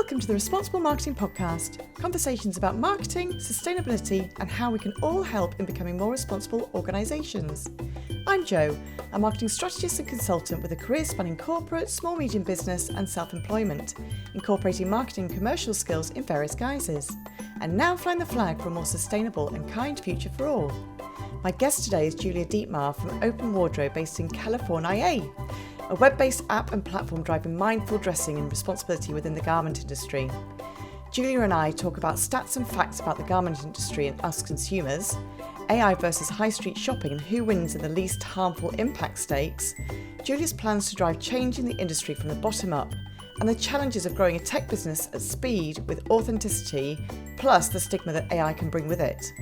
Welcome to the Responsible Marketing Podcast, conversations about marketing, sustainability, and how we can all help in becoming more responsible organisations. I'm Jo, a marketing strategist and consultant with a career spanning corporate, small medium business and self-employment, incorporating marketing and commercial skills in various guises, and now flying the flag for a more sustainable and kind future for all. My guest today is Julia Dietmar from Open Wardrobe based in California, a web-based app and platform driving mindful dressing and responsibility within the garment industry. Julia and I talk about stats and facts about the garment industry and us consumers, AI versus high street shopping and who wins in the least harmful impact stakes, Julia's plans to drive change in the industry from the bottom up, and the challenges of growing a tech business at speed with authenticity, plus the stigma that AI can bring with it.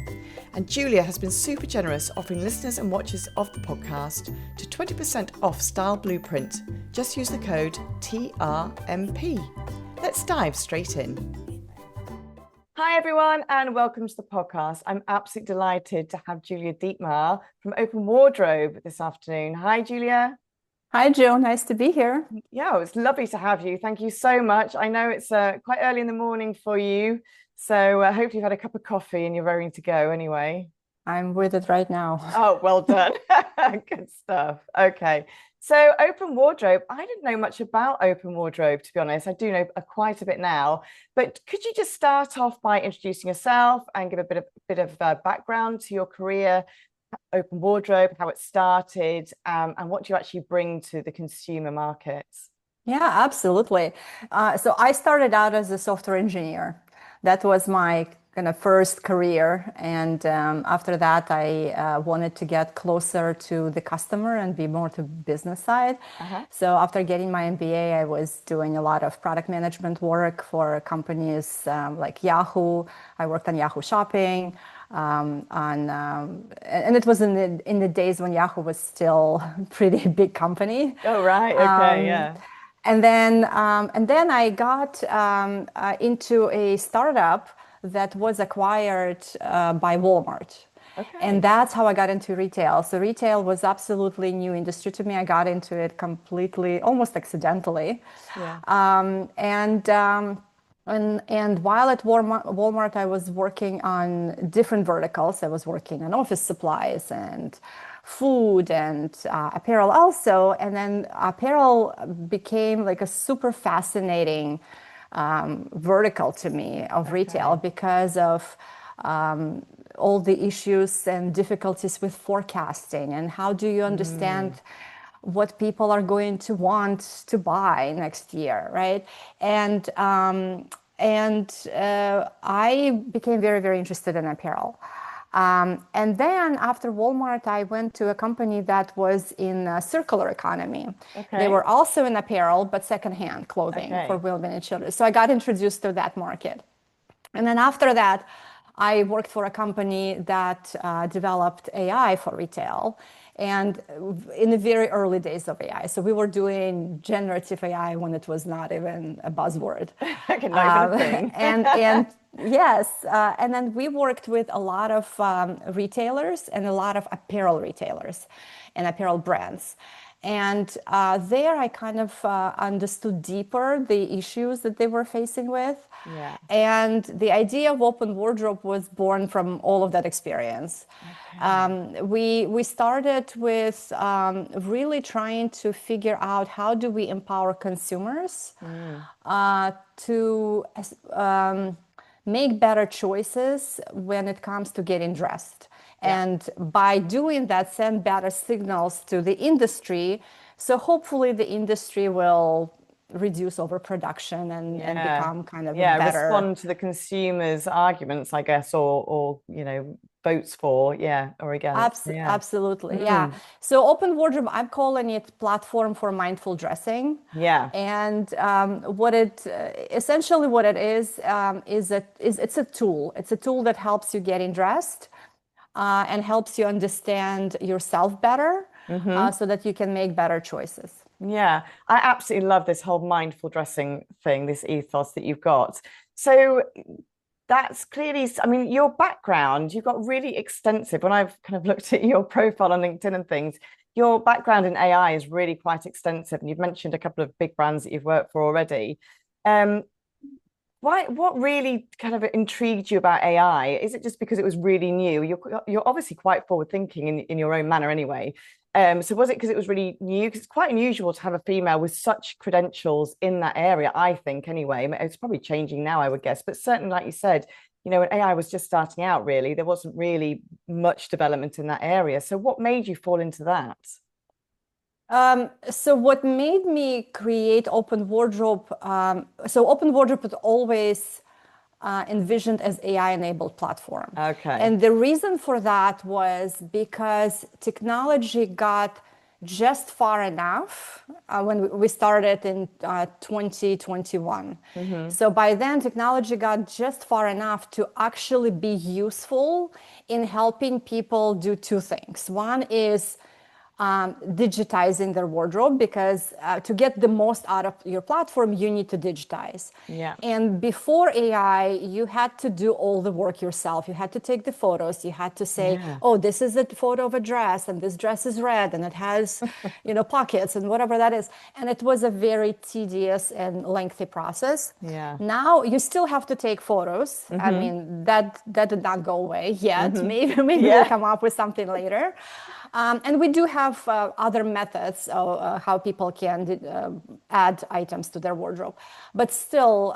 And Julia has been super generous, offering listeners and watchers of the podcast to 20% off Style Blueprint. Just use the code TRMP. Let's dive straight in. Hi everyone, and welcome to the podcast. I'm absolutely delighted to have Julia Dietmar from Open Wardrobe this afternoon. Hi Julia. Hi, Jo. Nice to be here. Yeah, it's lovely to have you. Thank you so much. I know it's quite early in the morning for you, so hopefully you've had a cup of coffee and you're ready to go anyway. I'm with it right now. Oh, well done. Good stuff. Okay. So Open Wardrobe, I didn't know much about Open Wardrobe, to be honest. I do know quite a bit now, but could you just start off by introducing yourself and give a bit of background to your career, Open Wardrobe, how it started, and what do you actually bring to the consumer markets? Yeah, absolutely. So I started out as a software engineer. That was my kind of first career. And after that, I wanted to get closer to the customer and be more to business side. So after getting my MBA, I was doing a lot of product management work for companies like Yahoo. I worked on Yahoo Shopping. And it was in the days when Yahoo was still a pretty big company. Oh, right. Okay. Yeah. And then I got into a startup that was acquired by Walmart. Okay. And that's how I got into retail. So retail was absolutely new industry to me. I got into it completely, almost accidentally. Yeah. And while at Walmart, I was working on different verticals. I was working on office supplies and food and apparel also. And then apparel became like a super fascinating vertical to me of retail because of all the issues and difficulties with forecasting and how do you understand what people are going to want to buy next year, right? And I became very, very interested in apparel. And then after Walmart, I went to a company that was in circular economy. Okay. They were also in apparel, but secondhand clothing for women and children. So I got introduced to that market. And then after that, I worked for a company that developed AI for retail. And in the very early days of AI. So we were doing generative AI when it was not even a buzzword. Not even a thing. and yes, and then we worked with a lot of retailers and a lot of apparel retailers and apparel brands. And there I kind of understood deeper the issues that they were facing with. Yeah. And the idea of Open Wardrobe was born from all of that experience. Okay. We started with really trying to figure out how do we empower consumers to make better choices when it comes to getting dressed. And by doing that, send better signals to the industry. So hopefully the industry will reduce overproduction and become kind of better. Respond to the consumers' arguments, I guess, or votes for, or against. Absolutely, yeah. So Open Wardrobe, I'm calling it platform for mindful dressing. Yeah. And what it is, it's a tool. It's a tool that helps you getting dressed. And helps you understand yourself better so that you can make better choices. Yeah, I absolutely love this whole mindful dressing thing, this ethos that you've got. So that's clearly, I mean, your background, you've got really extensive. When I've kind of looked at your profile on LinkedIn and things, your background in AI is really quite extensive. And you've mentioned a couple of big brands that you've worked for already. what really kind of intrigued you about AI? Is it just because it was really new? You're obviously quite forward thinking in your own manner anyway. So was it because it was really new? Because it's quite unusual to have a female with such credentials in that area, I think, anyway. It's probably changing now, I would guess. But certainly, like you said, when AI was just starting out, really, there wasn't really much development in that area. So what made you fall into that? So what made me create Open Wardrobe? So Open Wardrobe was always envisioned as AI-enabled platform. Okay. And the reason for that was because technology got just far enough when we started in 2021. So by then, technology got just far enough to actually be useful in helping people do two things. One is digitizing their wardrobe, because to get the most out of your platform, you need to digitize. Yeah. And before AI, you had to do all the work yourself. You had to take the photos. You had to say, oh, this is a photo of a dress, and this dress is red, and it has, pockets, and whatever that is. And it was a very tedious and lengthy process. Yeah. Now you still have to take photos. I mean, that did not go away yet. Maybe we'll come up with something later. And we do have other methods of how people can add items to their wardrobe. But still,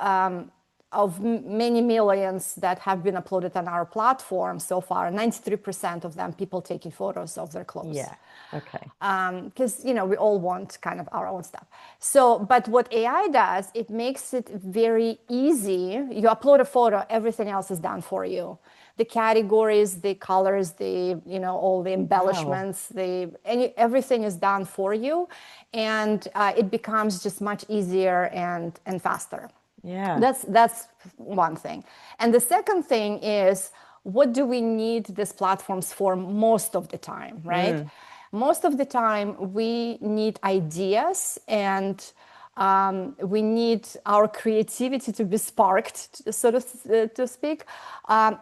of many millions that have been uploaded on our platform so far, 93% of them, people taking photos of their clothes. Yeah. Okay. Because, we all want kind of our own stuff. So, but what AI does, it makes it very easy. You upload a photo, everything else is done for you. The categories, the colors, all the embellishments, everything is done for you, and it becomes just much easier and faster. Yeah. That's one thing. And the second thing is, what do we need these platforms for most of the time, right? Most of the time, we need ideas, and we need our creativity to be sparked, so to speak,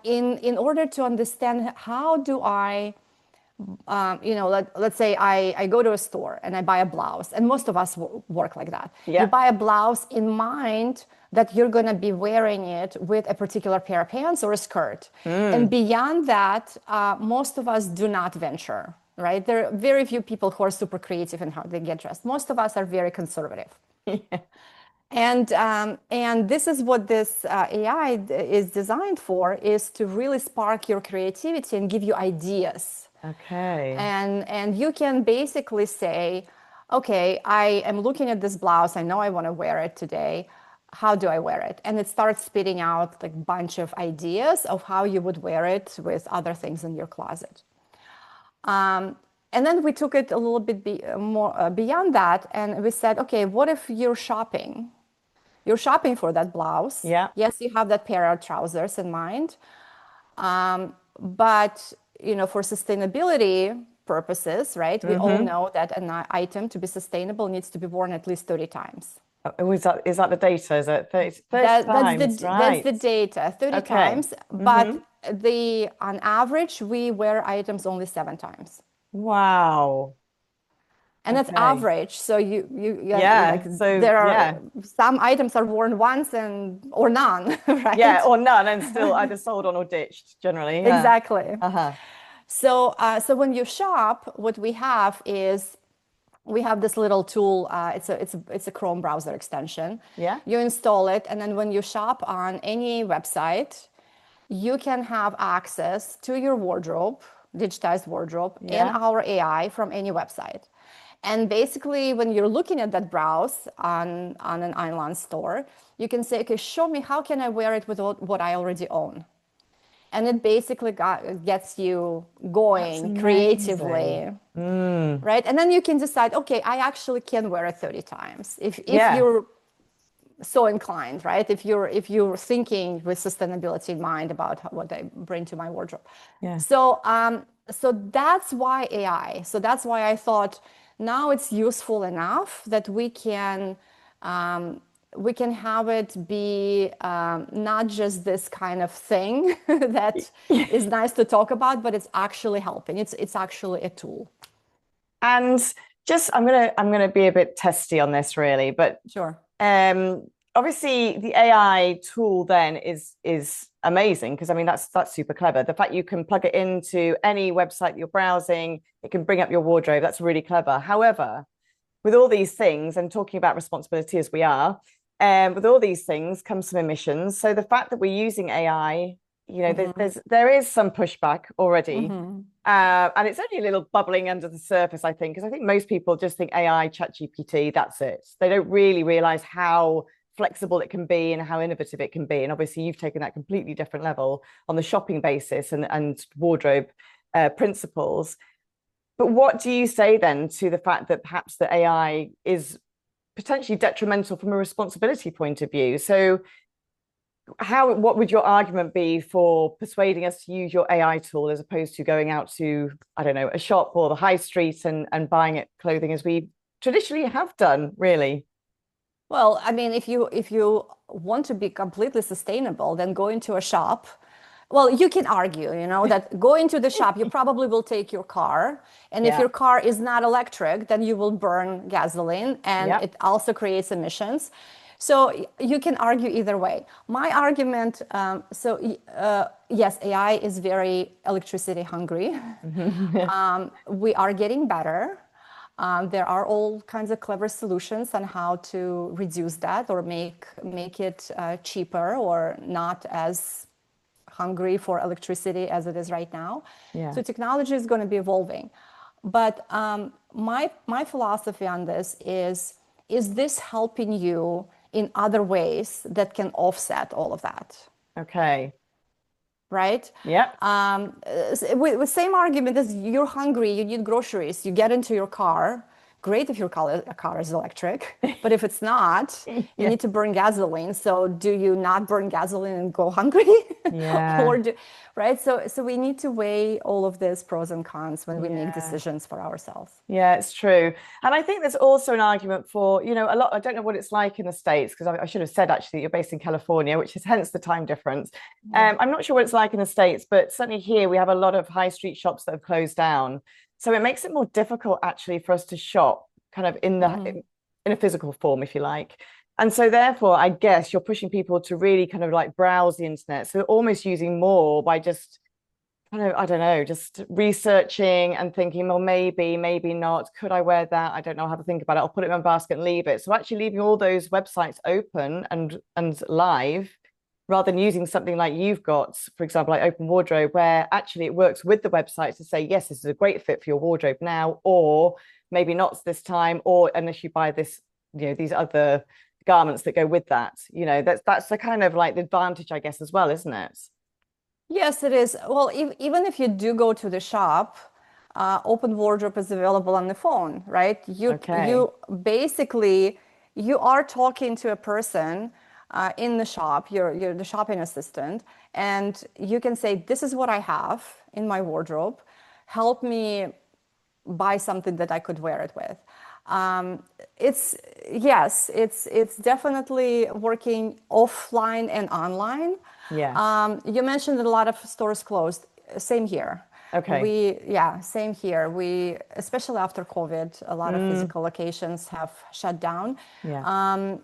in order to understand how do I, let's say I go to a store and I buy a blouse, and most of us work like that. Yeah. You buy a blouse in mind that you're going to be wearing it with a particular pair of pants or a skirt. And beyond that, most of us do not venture, right? There are very few people who are super creative in how they get dressed. Most of us are very conservative. Yeah. And this is what this AI is designed for, is to really spark your creativity and give you ideas. Okay. And you can basically say, okay, I am looking at this blouse. I know I want to wear it today. How do I wear it? And it starts spitting out like a bunch of ideas of how you would wear it with other things in your closet. And then we took it a little bit more beyond that, and we said, okay, what if you're shopping? You're shopping for that blouse. Yeah. Yes, you have that pair of trousers in mind. But, for sustainability purposes, right? We all know that an item to be sustainable needs to be worn at least 30 times. Oh, is that the data? Is it 30 times? That's the data, 30 times. But on average, we wear items only 7 times. Wow. And that's average. So so there are some items are worn once or none, right? Yeah, or none, and still either sold on or ditched generally. Yeah. Exactly. So when you shop, what we have is we have this little tool. It's a Chrome browser extension. Yeah. You install it, and then when you shop on any website, you can have access to your wardrobe, digitized wardrobe, and our AI from any website. And basically, when you're looking at that blouse on an online store, you can say, okay, show me how can I wear it with what I already own. And it basically gets you going creatively, right? And then you can decide, okay, I actually can wear it 30 times if you're so inclined, right? If you're thinking with sustainability in mind about what I bring to my wardrobe. Yeah. So that's why AI. So that's why I thought now it's useful enough that we can have it be not just this kind of thing that is nice to talk about, but it's actually helping. It's actually a tool. And just I'm gonna be a bit testy on this, really, but sure. obviously the AI tool then is amazing because I mean that's super clever. The fact you can plug it into any website you're browsing, it can bring up your wardrobe. That's really clever. However, with all these things and talking about responsibility as we are, with all these things comes some emissions. So the fact that we're using AI, there is some pushback already. And it's only a little bubbling under the surface, I think, because I think most people just think AI, ChatGPT, that's it. They don't really realize how flexible it can be and how innovative it can be. And obviously, you've taken that completely different level on the shopping basis and wardrobe principles. But what do you say then to the fact that perhaps the AI is potentially detrimental from a responsibility point of view? So what would your argument be for persuading us to use your AI tool as opposed to going out to, I don't know, a shop or the high street and buying it clothing as we traditionally have done, really? Well, I mean, if you want to be completely sustainable, then go into a shop. Well, you can argue, that going to the shop, you probably will take your car. And if Yeah. your car is not electric, then you will burn gasoline and Yep. it also creates emissions. So you can argue either way. My argument, yes, AI is very electricity hungry. We are getting better. There are all kinds of clever solutions on how to reduce that or make it cheaper or not as hungry for electricity as it is right now. Yeah. So technology is going to be evolving. But my philosophy on this is this helping you in other ways that can offset all of that? Okay. Right? Yep. With same argument as you're hungry, you need groceries, you get into your car. Great if your car is electric, but if it's not, you Yeah. need to burn gasoline. So do you not burn gasoline and go hungry? Yeah. Right? So we need to weigh all of this pros and cons when we make Yeah. decisions for ourselves. Yeah, it's true. And I think there's also an argument for, a lot, I don't know what it's like in the States, because I should have said actually you're based in California, which is hence the time difference. Yeah. I'm not sure what it's like in the States, but certainly here we have a lot of high street shops that have closed down. So it makes it more difficult actually for us to shop kind of in a physical form, if you like. And so therefore, I guess you're pushing people to really kind of like browse the internet. So they're almost using more by just kind of, I don't know, just researching and thinking, well, maybe not. Could I wear that? I don't know how to think about it. I'll put it in my basket and leave it. So actually leaving all those websites open and live rather than using something like you've got, for example, like Open Wardrobe, where actually it works with the website to say, yes, this is a great fit for your wardrobe now, or maybe not this time, or unless you buy this, these other garments that go with that. That's the kind of like the advantage, I guess, as well, isn't it? Yes, it is. Well, even if you do go to the shop, Open Wardrobe is available on the phone, right? Okay. You basically you are talking to a person in the shop. You're the shopping assistant, and you can say, "This is what I have in my wardrobe. Help me buy something that I could wear it with." It's yes, it's definitely working offline and online. Yeah. You mentioned that a lot of stores closed. Same here. Okay. Same here. We, especially after COVID, a lot of physical locations have shut down. Yeah.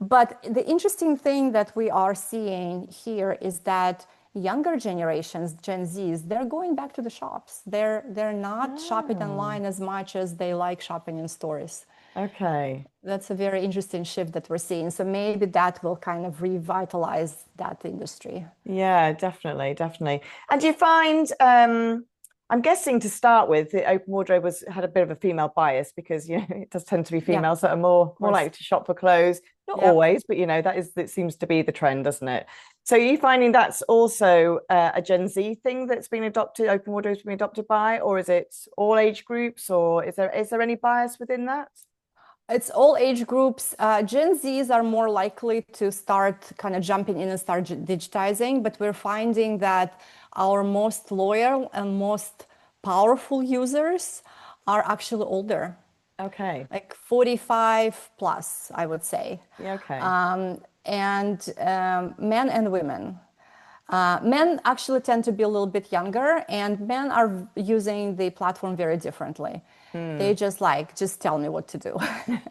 But the interesting thing that we are seeing here is that younger generations, Gen Zs, they're going back to the shops. They're not shopping Oh, online as much as they like shopping in stores. okay. That's a very interesting shift that we're seeing. So maybe that will kind of revitalize that industry. Yeah, definitely, definitely. And do you find, I'm guessing to start with, the open wardrobe had a bit of a female bias because it does tend to be Yeah, females that are of more course. likely to shop for clothes. Not Yep. always, but that seems to be the trend, doesn't it? So are you finding that's also a Gen Z thing that's been adopted, open wardrobe's been adopted by, or is it all age groups, or is there any bias within that? It's all age groups. Gen Zs are more likely to start kind of jumping in and start digitizing, but we're finding that our most loyal and most powerful users are actually older, Okay. like 45 plus, I would say, Yeah, okay. and men and women. Men actually tend to be a little bit younger, and men are using the platform very differently. They just tell me what to do.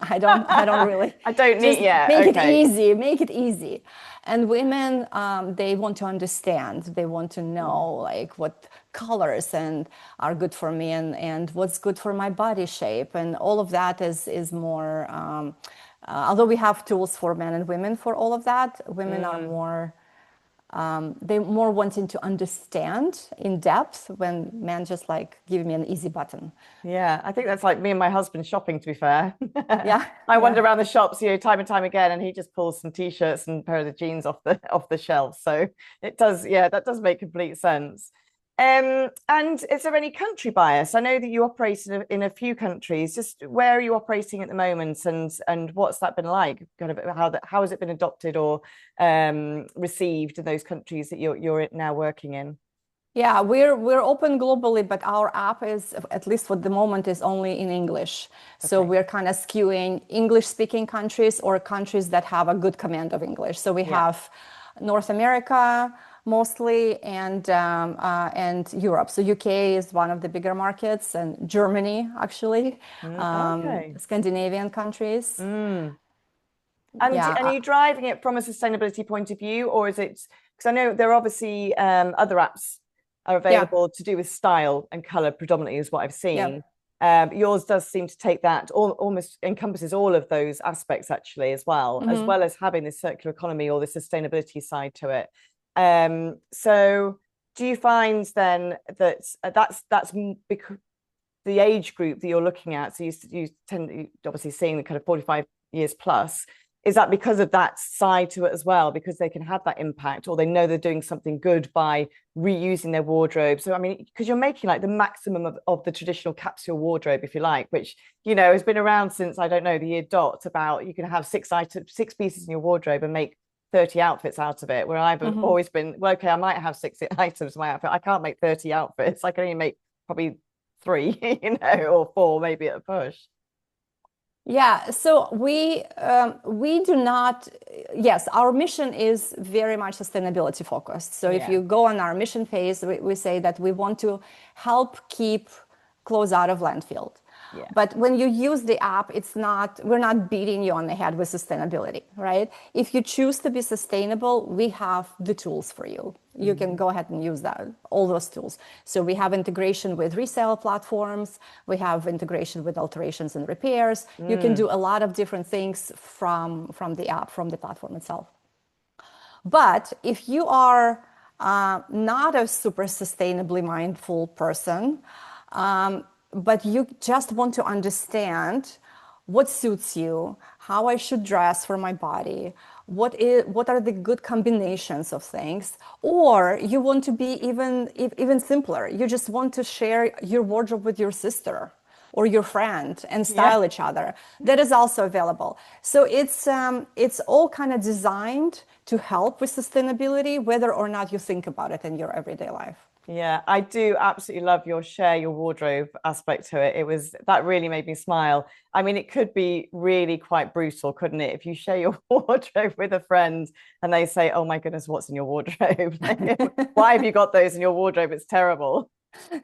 I don't really I don't need, just yeah, okay. make it easy. And women, they want to understand. They want to know like what colors and are good for me and what's good for my body shape. And all of that is more, although we have tools for men and women for all of that, women are more they more wanting to understand in depth when men just like give me an easy button. Yeah, I think that's like me and my husband shopping, to be fair. Yeah, I wander yeah. around the shops, time and time again, and he just pulls some t-shirts and a pair of the jeans off the shelf. So it does, yeah, that does make complete sense. And is there any country bias? I know that you operate in a few countries. Just where are you operating at the moment, and what's that been like? Kind of how has it been adopted or received in those countries that you're now working in? Yeah, we're open globally, but our app is, at least for the moment, is only in English. So Okay. we're kind of skewing English speaking countries or countries that have a good command of English. So we Yeah. have North America mostly and Europe. So UK is one of the bigger markets, and Germany actually, Okay. Scandinavian countries. Mm. And Yeah, are you driving it from a sustainability point of view, or is it because I know there are obviously other apps are yeah, available to do with style and color predominantly, is what I've yeah. seen. Yours does seem to take that almost encompasses all of those aspects actually, as well as having this circular economy or the sustainability side to it. So do you find then that that's because the age group that you're looking at, so you tend obviously seeing the kind of 45 years plus, is that because of that side to it as well, because they can have that impact or they know they're doing something good by reusing their wardrobe? So I mean, because you're making like the maximum of the traditional capsule wardrobe, if you like, which has been around since, I don't know, the year dot, about you can have six pieces in your wardrobe and make 30 outfits out of it, where I've Mhm. always been, well, okay, I might have six items in my outfit, I can't make 30 outfits, I can only make probably three, or four maybe at a push. Yeah, so we do not. Yes, our mission is very much sustainability focused. So if Yeah, you go on our mission phase, we say that we want to help keep clothes out of landfill. yeah. But when you use the app, we're not beating you on the head with sustainability, right? If you choose to be sustainable, we have the tools for you. You can go ahead and use all those tools. So we have integration with resale platforms. We have integration with alterations and repairs. You can do a lot of different things from the app, from the platform itself. But if you are not a super sustainably mindful person, but you just want to understand what suits you, how I should dress for my body, what are the good combinations of things, or you want to be even simpler. You just want to share your wardrobe with your sister or your friend and Yeah. style each other. That is also available. So it's all kind of designed to help with sustainability, whether or not you think about it in your everyday life. Yeah, I do absolutely love your share your wardrobe aspect to it. That really made me smile. I mean, it could be really quite brutal, couldn't it? If you share your wardrobe with a friend and they say, "Oh my goodness, what's in your wardrobe? Why have you got those in your wardrobe? It's terrible."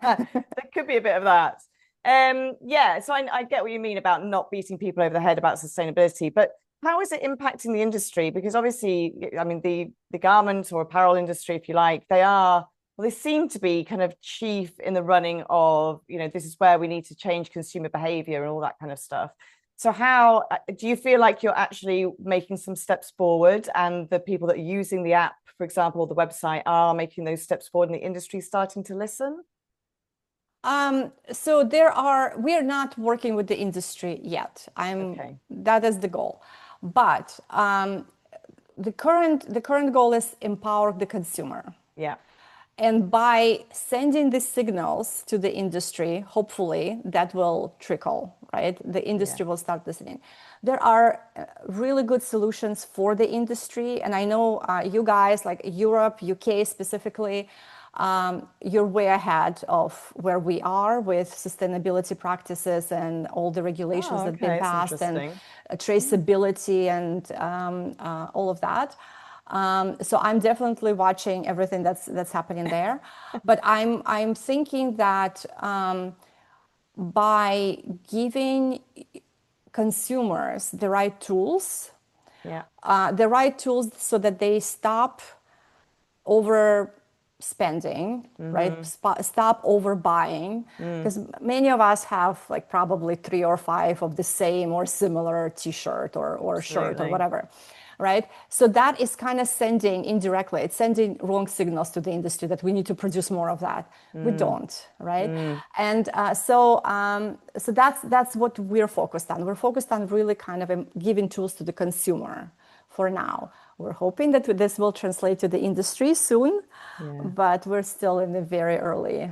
There could be a bit of that. Yeah, so I get what you mean about not beating people over the head about sustainability, but how is it impacting the industry? Because obviously, I mean, the garment or apparel industry, if you like, they seem to be kind of chief in the running of, this is where we need to change consumer behavior and all that kind of stuff. So how do you feel like you're actually making some steps forward, and the people that are using the app, for example, or the website, are making those steps forward and the industry is starting to listen? So we are not working with the industry yet. Okay. That is the goal. But the current goal is empower the consumer. Yeah. And by sending the signals to the industry, hopefully that will trickle, right? The Yeah. industry will start listening. There are really good solutions for the industry. And I know you guys, like Europe, UK specifically, you're way ahead of where we are with sustainability practices and all the regulations Oh, that have been okay. It's passed and interesting. traceability and all of that. So I'm definitely watching everything that's happening there. But I'm thinking that by giving consumers Yeah. the right tools so that they stop overspending, right? Stop overbuying, because many of us have like probably 3 or 5 of the same or similar t-shirt or shirt or Absolutely. whatever, right? So that is kind of sending indirectly, it's sending wrong signals to the industry that we need to produce more of that. We don't, right? And so that's what we're focused on. We're focused on really kind of giving tools to the consumer for now. We're hoping that this will translate to the industry soon, Yeah. but we're still in the very early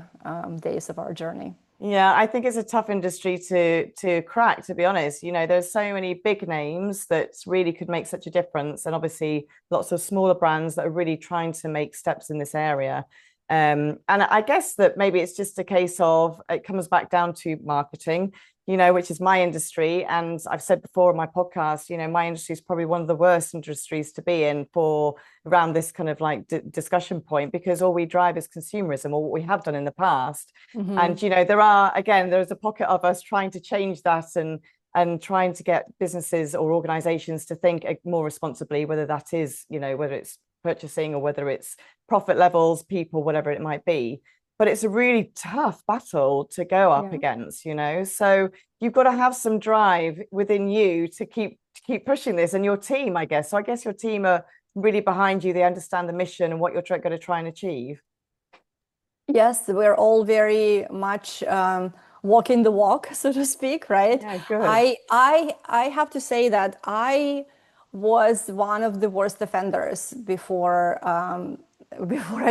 days of our journey. Yeah, I think it's a tough industry to crack, to be honest. There's so many big names that really could make such a difference, and obviously lots of smaller brands that are really trying to make steps in this area. And I guess that maybe it's just a case of it comes back down to marketing, which is my industry. And I've said before in my podcast, my industry is probably one of the worst industries to be in for around this kind of like discussion point, because all we drive is consumerism, or what we have done in the past. And there's a pocket of us trying to change that and trying to get businesses or organizations to think more responsibly, whether that is, whether it's purchasing or whether it's profit levels, people, whatever it might be. But it's a really tough battle to go up against, So you've got to have some drive within you to keep pushing this, and your team, I guess. So I guess your team are really behind you. They understand the mission and what you're going to try and achieve. Yes, we're all very much walking the walk, so to speak, right? Yeah, good. I have to say that I was one of the worst offenders before I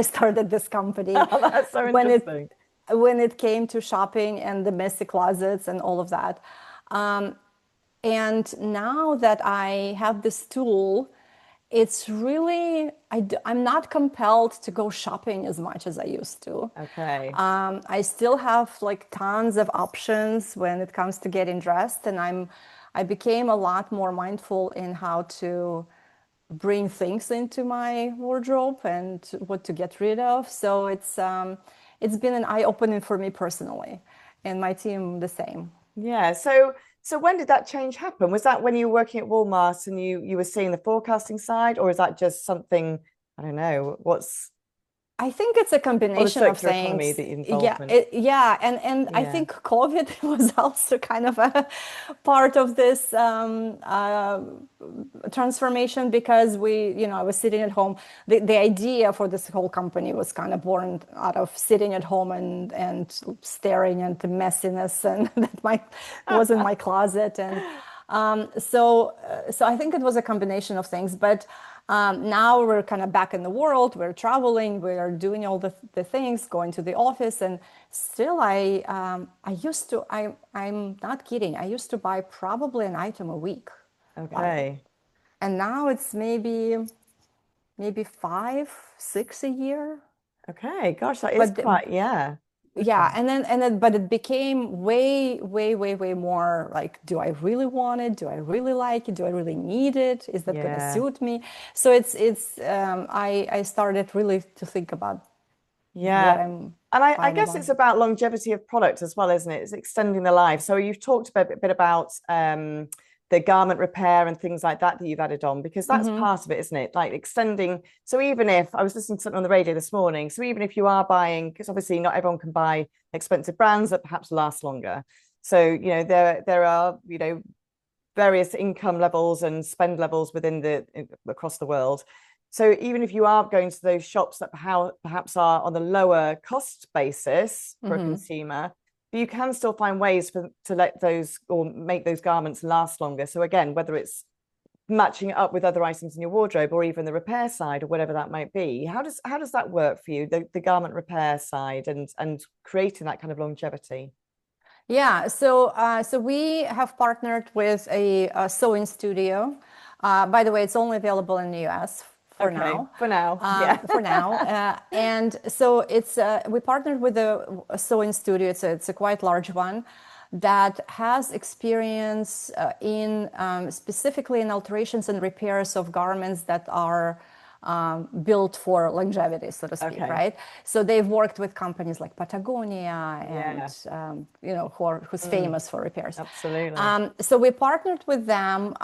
started this company. That's so interesting. When it came to shopping and the messy closets and all of that. And now that I have this tool, it's really, I'm not compelled to go shopping as much as I used to. Okay. I still have like tons of options when it comes to getting dressed, and I became a lot more mindful in how to bring things into my wardrobe and what to get rid of. So it's been an eye-opening for me personally, and my team the same. Yeah. So when did that change happen? Was that when you were working at Walmart and you were seeing the forecasting side, or is that just something, I don't know, I think it's a or the combination of circular economy, things. the Yeah, involvement? and I think COVID was also kind of a part of this transformation, because I was sitting at home. The idea for this whole company was kind of born out of sitting at home and staring at the messiness and that was in my closet, and so I think it was a combination of things, but. Now we're kind of back in the world, we're traveling, we're doing all the things, going to the office, and still I'm not kidding, I used to buy probably an item a week. Okay. And now it's maybe 5, 6 a year. Okay. Gosh, that is But quite, yeah. yeah, Okay. and then but it became way, way, way, way more like, do I really want it? Do I really like it? Do I really need it? Is that going to Yeah. suit me? So I started really to think about what Yeah. I'm And I buying and guess it's buying. about longevity of product as well, isn't it? It's extending the life. So you've talked a bit about the garment repair and things like that you've added on, because that's part of it, isn't it? Like extending. So even if I was listening to something on the radio this morning, so even if you are buying, because obviously not everyone can buy expensive brands that perhaps last longer. So, there are, various income levels and spend levels across the world. So even if you are going to those shops that perhaps are on the lower cost basis for a consumer, you can still find ways to let those or make those garments last longer. So again, whether it's matching it up with other items in your wardrobe or even the repair side or whatever that might be, how does that work for you, the garment repair side and creating that kind of longevity? Yeah, so we have partnered with a sewing studio. By the way, it's only available in the US for Okay, now. for now, yeah. For now, and so it's we partnered with a sewing studio. It's a quite large one that has experience in specifically in alterations and repairs of garments that are built for longevity, so to speak, Okay. right? So they've worked with companies like Patagonia and, Yeah. who's Mm, famous for repairs. absolutely. So we partnered with them.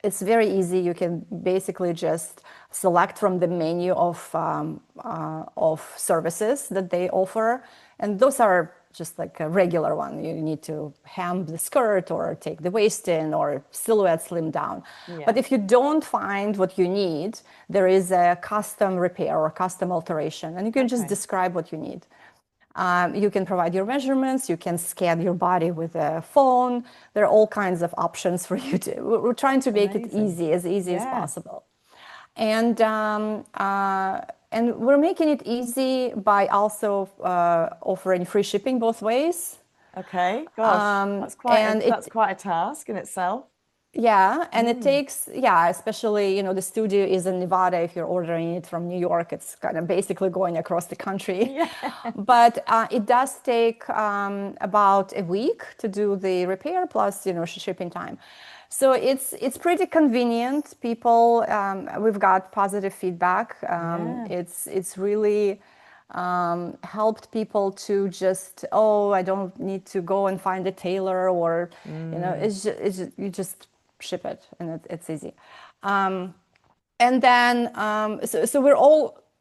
It's very easy. You can basically just select from the menu of services that they offer, and those are just like a regular one. You need to hem the skirt or take the waist in or silhouette slim down. Yeah. But if you don't find what you need, there is a custom repair or custom alteration, and you can just Okay. describe what you need. You can provide your measurements. You can scan your body with a phone. There are all kinds of options for you to. We're trying to make it Amazing. easy as Yeah. possible, and we're making it easy by also offering free shipping both ways. Okay. Gosh, And that's it quite a task in itself. Yeah, and it Mm. takes, especially, the studio is in Nevada. If you're ordering it from New York, it's kind of basically going across the country. Yeah. But it does take about a week to do the repair plus, shipping time. So it's pretty convenient. People, we've got positive feedback. Yeah. It's really helped people to just, oh, I don't need to go and find a tailor, or Mm. you just ship it, and it's easy. And then so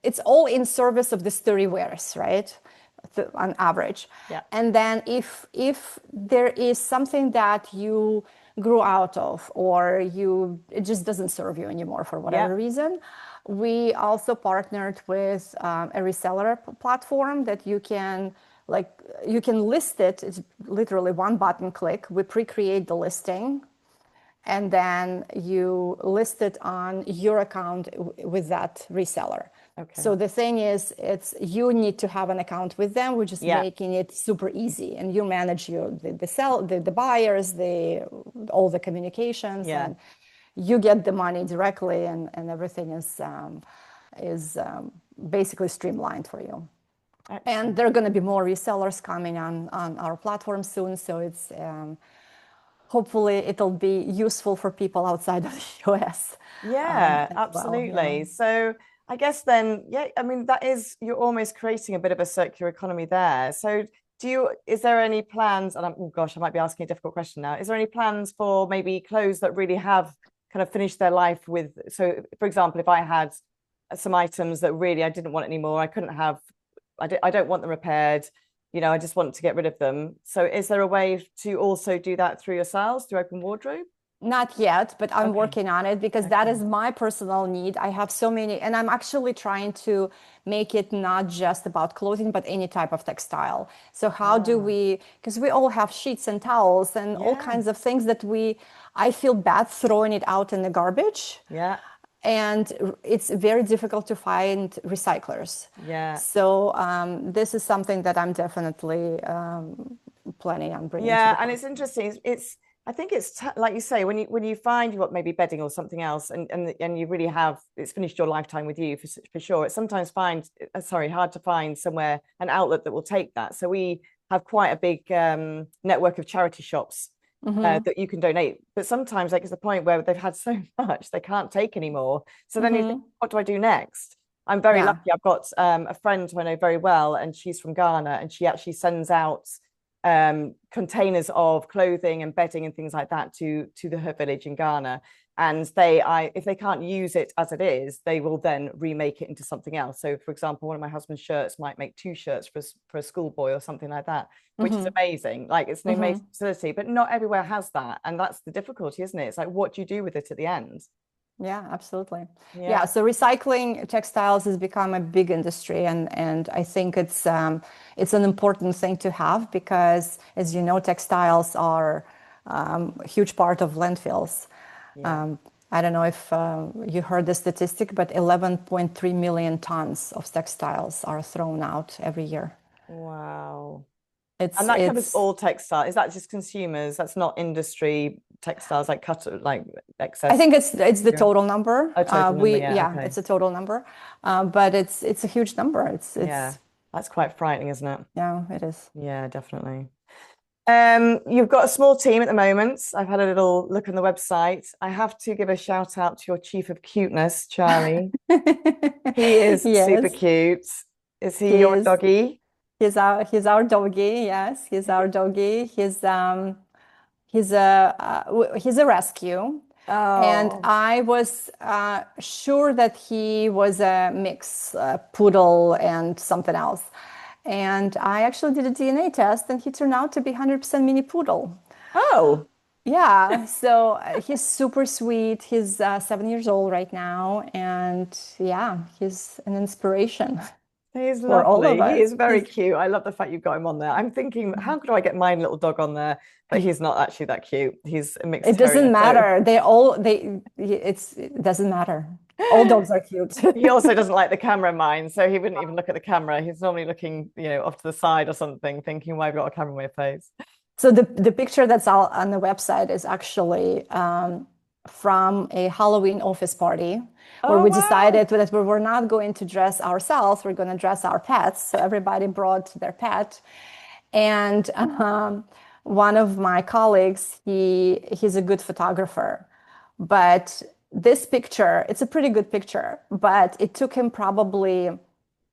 it's all in service of the 30 wears, right? On average. Yeah. And then if there is something that you grew out of, or it just doesn't serve you anymore for Yeah. whatever reason, we also partnered with a reseller platform that you can list it. It's literally one button click. We pre-create the listing, and then you list it on your account with that reseller. Okay. So the thing is, you need to have an account with them. We're just Yeah. making it super easy, and you manage the buyers, all the communications, Yeah. and you get the money directly, and everything is basically streamlined for you. And Excellent. there are going to be more resellers coming on our platform soon, so it's hopefully it'll be useful for people outside of the US Yeah, as well. Yeah. absolutely. So I guess then, yeah, I mean, you're almost creating a bit of a circular economy there. So is there any plans, and oh gosh, I might be asking a difficult question now. Is there any plans for maybe clothes that really have kind of finished their life with, so for example, if I had some items that really I didn't want anymore, I don't want them repaired, I just want to get rid of them. So is there a way to also do that through yourselves, through Open Wardrobe? Not yet, but I'm Okay. working on it, because that Okay. is my personal need. I have so many, and I'm actually trying to make it not just about clothing, but any type of textile. So how do Ah, we, because we all have sheets and towels and all yeah. kinds of things that I feel bad throwing it out in the garbage. Yeah. And it's very difficult to find recyclers. Yeah. So this is something that I'm definitely planning on bringing to the Yeah, and it's platform. interesting. I think it's like you say, when you find you want maybe bedding or something else, and you really have it's finished your lifetime with you for sure. It's sometimes hard to find somewhere an outlet that will take that. So we have quite a big network of charity shops that you can donate. But sometimes like it's the point where they've had so much they can't take anymore. So then you think, what do I do next? I'm very Yeah. lucky. I've got a friend who I know very well, and she's from Ghana, and she actually sends out containers of clothing and bedding and things like that to her village in Ghana. And if they can't use it as it is, they will then remake it into something else. So, for example, one of my husband's shirts might make 2 shirts for a schoolboy or something like that, which is amazing. Like it's an amazing facility, but not everywhere has that, and that's the difficulty, isn't it? It's like, what do you do with it at the end? Yeah, absolutely. Yeah, Yeah. so recycling textiles has become a big industry, and I think it's an important thing to have, because, as you know, textiles are a huge part of landfills. Yeah. I don't know if you heard the statistic, but 11.3 million tons of textiles are thrown out every year. Wow. It's And that covers it's all textile. Is that just consumers? That's not industry textiles like like I excess. think it's the Yeah. total number. Oh, total number. Yeah. Okay. It's a total number, but it's a huge number. Yeah. That's quite frightening, isn't it? Yeah, it is. Yeah, definitely. You've got a small team at the moment. I've had a little look on the website. I have to give a shout out to your chief of cuteness, Charlie. He is super Yes, cute. Is he he your is. doggy? He's our doggy. Yes, he's our doggy. He's a rescue, and Oh, I was sure that he was a mix, poodle and something else. And I actually did a DNA test, and he turned out to be 100% mini poodle. oh, Yeah, so he's super sweet. He's 7 years old right now, and yeah, he's an inspiration he's for all of lovely. He us. is very cute. I love the fact you've got him on there. I'm thinking, how could I get my little dog on there? But he's not actually that cute. He's a mixed It doesn't terrier. So matter. It doesn't matter. All dogs are cute. he also doesn't like the camera, mine. So he wouldn't even look at the camera. He's normally looking, off to the side or something, thinking, why have you got a camera in my face? So the picture that's all on the website is actually from a Halloween office party where Oh, we wow. decided that we were not going to dress ourselves, we're going to dress our pets. So everybody brought their pet. And one of my colleagues, he's a good photographer, but this picture, it's a pretty good picture, but it took him probably,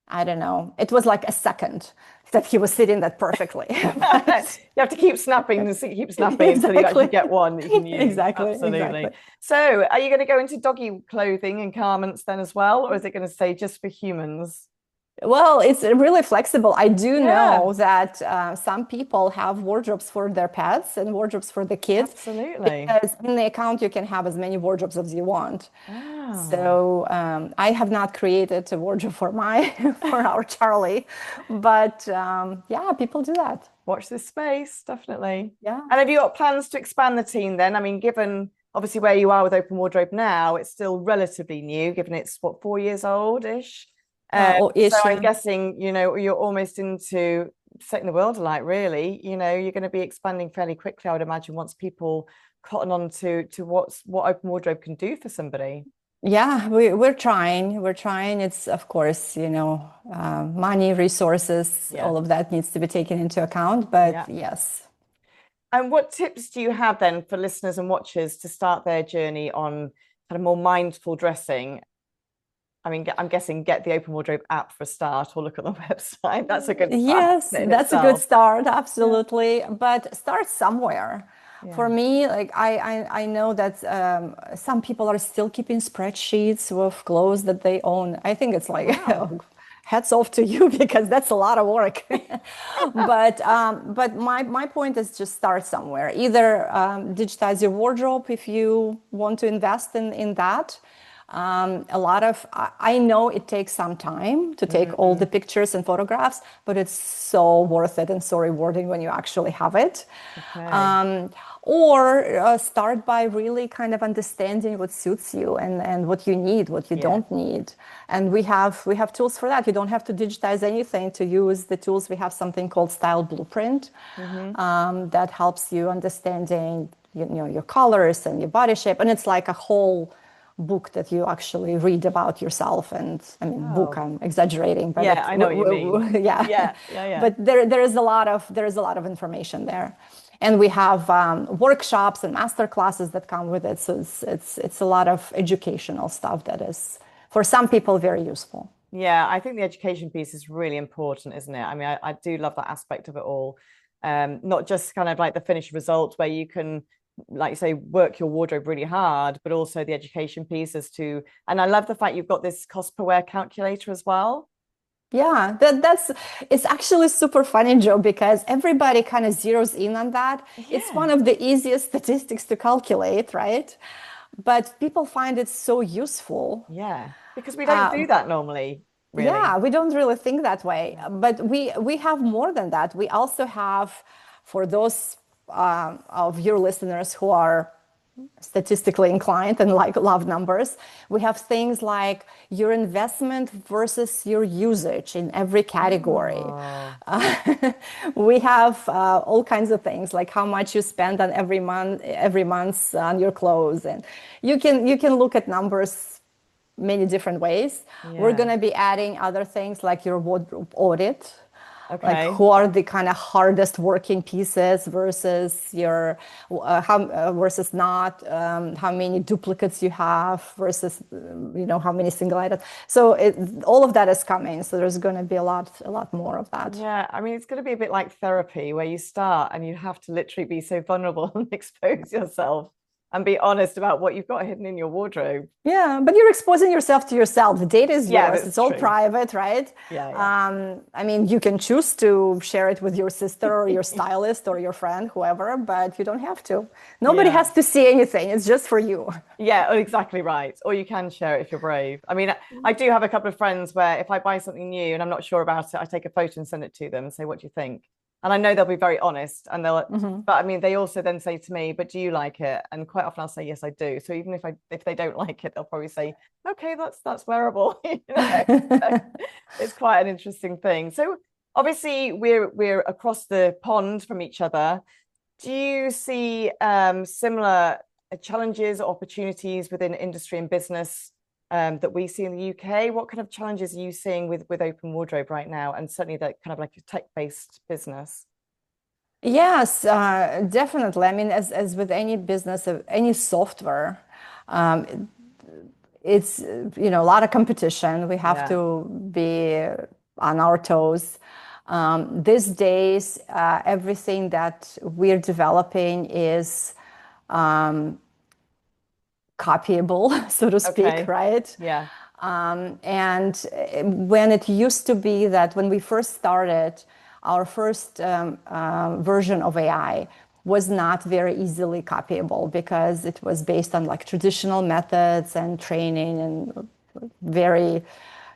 I don't know, it was like a second that he was sitting that perfectly. But You have to keep snapping and keep snapping until you actually exactly. get one that you can use. Exactly. Absolutely. Exactly. So, are you going to go into doggy clothing and garments then as well, or is it going to stay just for humans? Well, it's really flexible. I do Yeah, know that some people have wardrobes for their pets and wardrobes for the kids absolutely. because in the account you can have as many wardrobes as you want. Oh, So I have not created a wardrobe for my for our Charlie, but yeah, people do that. watch this space, definitely. Yeah. And have you got plans to expand the team then? I mean, given obviously where you are with Open Wardrobe now, it's still relatively new, given it's what, 4 years old-ish. Or So ish. I'm guessing, you're almost into setting the world alight, really. You're going to be expanding fairly quickly, I would imagine, once people cotton on to what Open Wardrobe can do for somebody. Yeah, we're trying. We're trying. It's, of course, money, resources, Yeah. all of that needs to be taken into account. But Yeah. yes. And what tips do you have then for listeners and watchers to start their journey on kind of more mindful dressing? I mean, I'm guessing get the Open Wardrobe app for a start or look at the website. That's a good start Yes, in that's a good itself. start, Yeah. absolutely. But start somewhere. Yeah. For me, like I know that some people are still keeping spreadsheets with clothes that they own. I think it's like Wow. hats off to you because that's a lot of work. But my point is just start somewhere. Either digitize your wardrobe if you want to invest in that. I know it takes some time to take all the Mm, pictures and photographs, but it's so worth it and so rewarding when you actually have it. okay. Um, or start by really kind of understanding what suits you and what you need, what you Yeah. don't need. And we have tools for that. You don't have to digitize anything to use the tools. We have something called Style Blueprint Hmm. that helps you understanding your colors and your body shape. And it's like a whole book that you actually read about yourself. And I mean, book, Oh, I'm exaggerating, but yeah, I know what you mean. yeah. Yeah, yeah, yeah. But there is a lot of information there. And we have workshops and master classes that come with it. So it's a lot of educational stuff that is for some people very useful. Yeah, I think the education piece is really important, isn't it? I mean, I do love that aspect of it all. Not just kind of like the finished result where you can, like you say, work your wardrobe really hard, but also the education piece as to, and I love the fact you've got this cost per wear calculator as well. Yeah, it's actually super funny, Joe, because everybody kind of zeroes in on that. It's one Yeah, of the easiest statistics to calculate, right? But people find it so useful. yeah, because we don't Uh, do that normally, really. yeah, we don't really think that way, but we have more than that. We also have, for those of your listeners who are statistically inclined and like love numbers, we have things like your investment versus your usage in every category. Oh, We have all kinds of things like how much you spend on every month on your clothes, and you can look at numbers many different ways. We're yeah. going to be adding other things like your wardrobe audit. Like Okay. who are the kind of hardest working pieces versus your versus not, how many duplicates you have versus how many single items. So all of that is coming. So there's going to be a lot more of that. Yeah, I mean, it's going to be a bit like therapy where you start and you have to literally be so vulnerable and expose yourself and be honest about what you've got hidden in your wardrobe. Yeah, but you're exposing yourself to yourself. The data is Yeah, yours. that's It's all true. private, right? Yeah, I mean, you can choose to share it with your sister or your stylist or your friend, whoever, but you don't have to. Nobody yeah. has to see anything. It's just for you. Yeah, exactly right. Or you can share it if you're brave. I mean, I do have a couple of friends where if I buy something new and I'm not sure about it, I take a photo and send it to them and say, "What do you think?" And I know they'll be very honest and Mhm. but I mean, they also then say to me, "But do you like it?" And quite often I'll say, "Yes, I do." So even if they don't like it, they'll probably say, "Okay, that's wearable." So it's quite an interesting thing. So obviously we're across the pond from each other. Do you see similar challenges or opportunities within industry and business that we see in the UK? What kind of challenges are you seeing with open wardrobe right now, and certainly that kind of like a tech-based business? Yes, definitely. I mean, as with any business, any software, um, it's a lot of competition. We have Yeah. to be on our toes. These days, everything that we're developing is copyable, so to speak, Okay. right? Yeah. And when it used to be that when we first started, our first version of AI was not very easily copyable because it was based on like traditional methods and training and very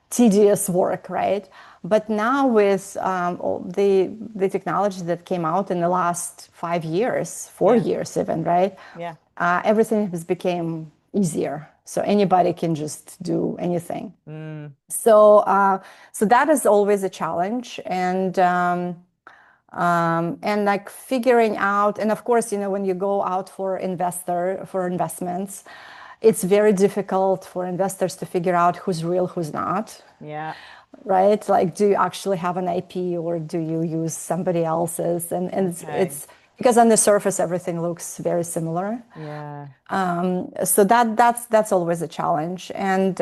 tedious work, right? But now with all the technology that came out in the last 5 years, four Yeah. years even, right? Yeah. Everything has become easier. So anybody can just do anything. Mm. So that is always a challenge, and like figuring out, and of course, when you go out for investments, it's very difficult for investors to figure out who's real, who's not, Yeah. right? Like, do you actually have an IP or do you use somebody else's? And Okay. it's because on the surface everything looks very similar. Yeah. So that's always a challenge, and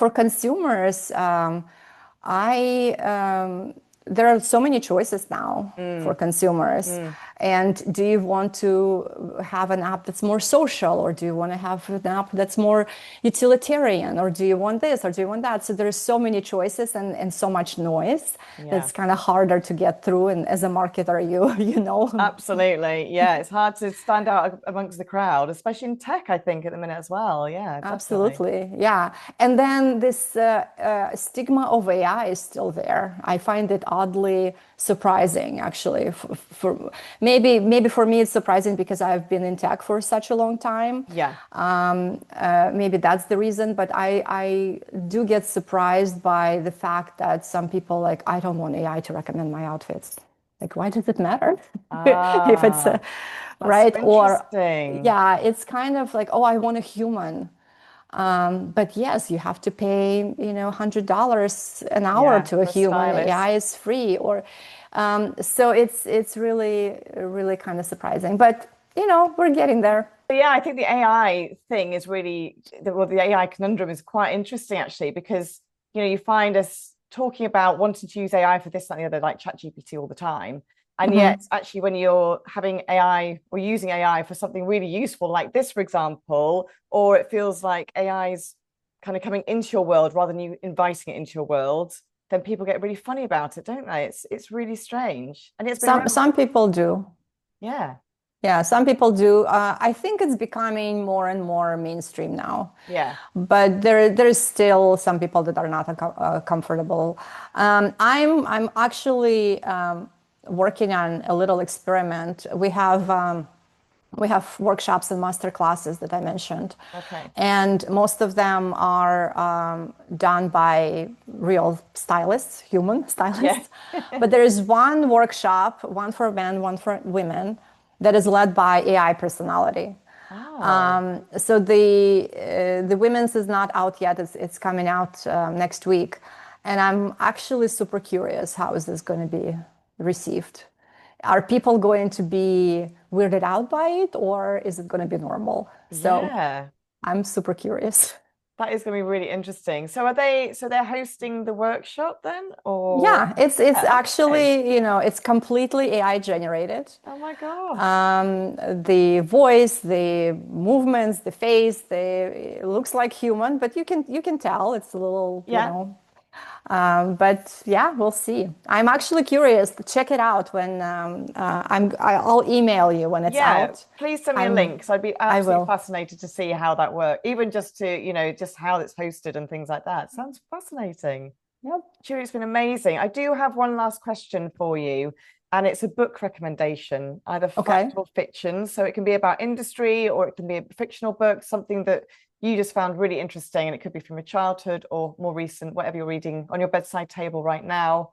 for consumers, I there are so many choices now for Mm. consumers. Mm. And do you want to have an app that's more social, or do you want to have an app that's more utilitarian, or do you want this, or do you want that? So there's so many choices and so much noise Yeah. that's kind of harder to get through. And as a marketer, you know. Absolutely. Yeah. It's hard to stand out amongst the crowd, especially in tech, I think, at the minute as well. Yeah, definitely. Absolutely, yeah. And then this stigma of AI is still there. I find it oddly surprising, actually. For maybe for me it's surprising because I've been in tech for such a long time. Yeah. Maybe that's the reason. But I do get surprised by the fact that some people like, I don't want AI to recommend my outfits. Like, why does it matter if it's Ah, that's so right? Or interesting. yeah, it's kind of like, oh, I want a human. But yes, you have to pay, $100 an hour Yeah, to a for a human. stylist. AI is free, or so it's really really kind of surprising. But we're getting there. But yeah, I think the AI thing is really the AI conundrum is quite interesting actually, because you find us talking about wanting to use AI for this, that, and the other, like ChatGPT all the time. And yet, Hmm. actually, when you're having AI or using AI for something really useful, like this, for example, or it feels like AI's kind of coming into your world rather than you inviting it into your world, then people get really funny about it, don't they? It's really strange. And it's been Some around. some people do. Yeah. Yeah, some people do. I think it's becoming more and more mainstream now. Yeah. But there's still some people that are not comfortable. I'm actually working on a little experiment. We have workshops and master classes that I mentioned, Okay. and most of them are done by real stylists, human Yeah. stylists. But there is one workshop, one for men, one for women, that is led by AI personality. Oh. So the women's is not out yet. It's coming out next week, And I'm actually super curious, how is this going to be received? Are people going to be weirded out by it, or is it going to be normal? So Yeah. I'm super curious. That is going to be really interesting. So they're hosting the workshop then, or? Yeah, it's Yeah, okay. actually, it's completely AI generated. Oh my gosh. The voice, the movements, the face, it looks like human, but you can tell it's a little, Yeah. but yeah, we'll see. I'm actually curious. Check it out when I'll email you when it's Yeah, out. please send me a I'm link because I'd be I absolutely will. fascinated to see how that works, even just to, just how it's hosted and things like that. Sounds fascinating. Yep. Julie, it's been amazing. I do have one last question for you, and it's a book recommendation, either fact Okay. or fiction. So it can be about industry or it can be a fictional book, something that you just found really interesting, and it could be from your childhood or more recent, whatever you're reading on your bedside table right now.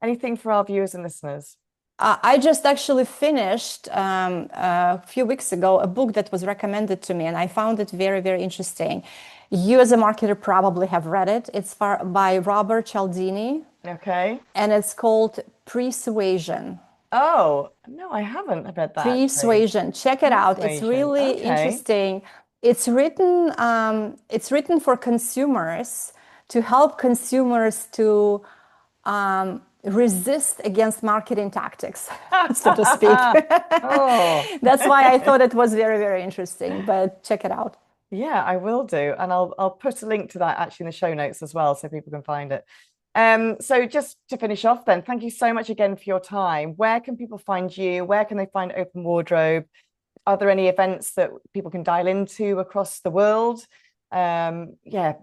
Anything for our viewers and listeners? I just actually finished a few weeks ago a book that was recommended to me, and I found it very, very interesting. You, as a marketer, probably have read it. It's by Robert Cialdini, Okay. and it's called Persuasion. Oh, no, I haven't read that actually. Persuasion. Check it out. It's Persuasion. really Okay. interesting. It's written for consumers to help consumers to resist against marketing tactics, so to speak. Oh, That's why I thought it was very, very interesting. But check it out. yeah, I will do. And I'll put a link to that actually in the show notes as well so people can find it. So just to finish off then, thank you so much again for your time. Where can people find you? Where can they find Open Wardrobe? Are there any events that people can dial into across the world? Yeah,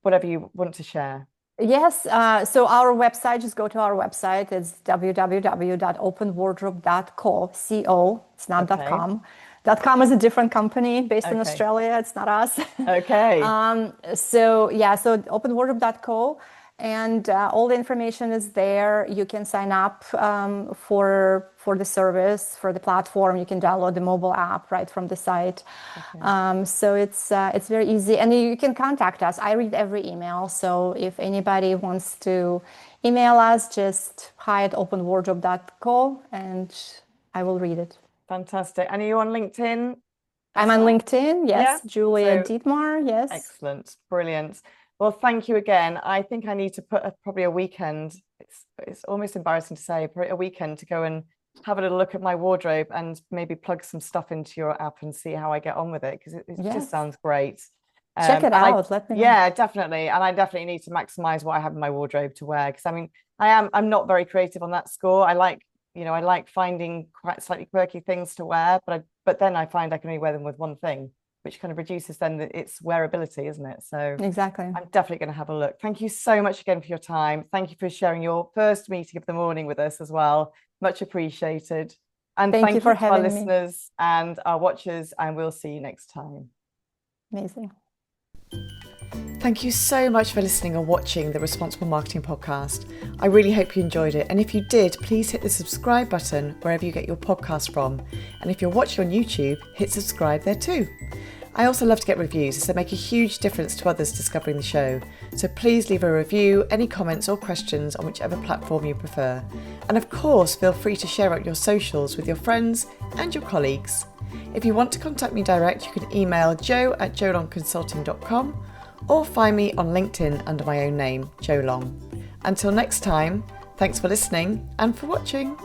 whatever you want to share. Yes, so our website, just go to our website. It's www.openwardrobe.co. Co. It's not Okay. .com. .com is a different company based in Okay. Australia. It's not us. Okay. So yeah, so openwardrobe.co, and all the information is there. You can sign up for the service, for the platform. You can download the mobile app right from the site. Okay. So it's very easy, and you can contact us. I read every email, so if anybody wants to email us, just hi@openwardrobe.co, and I will read it. Fantastic. And are you on LinkedIn I'm as on well? LinkedIn. Yeah. Yes, Julia So Dietmar. Yes. excellent. Brilliant. Well, thank you again. I think I need to put probably a weekend. It's almost embarrassing to say, probably a weekend to go and have a little look at my wardrobe and maybe plug some stuff into your app and see how I get on with it because it just Yes. sounds great. Check it And out. Let me know. yeah, definitely. And I definitely need to maximize what I have in my wardrobe to wear because I mean, I'm not very creative on that score. I like finding quite slightly quirky things to wear, but then I find I can only wear them with one thing, which kind of reduces then its wearability, isn't it? So Exactly. I'm definitely going to have a look. Thank you so much again for your time. Thank you for sharing your first meeting of the morning with us as well. Much appreciated. And Thank you thank you for to our having me. listeners and our watchers, and we'll see you next time. Amazing. Thank you so much for listening or watching the Responsible Marketing Podcast. I really hope you enjoyed it. And if you did, please hit the subscribe button wherever you get your podcast from. And if you're watching on YouTube, hit subscribe there too. I also love to get reviews as they make a huge difference to others discovering the show. So please leave a review, any comments or questions on whichever platform you prefer. And of course, feel free to share out your socials with your friends and your colleagues. If you want to contact me direct, you can email joe@jolongconsulting.com or find me on LinkedIn under my own name, Joe Long. Until next time, thanks for listening and for watching.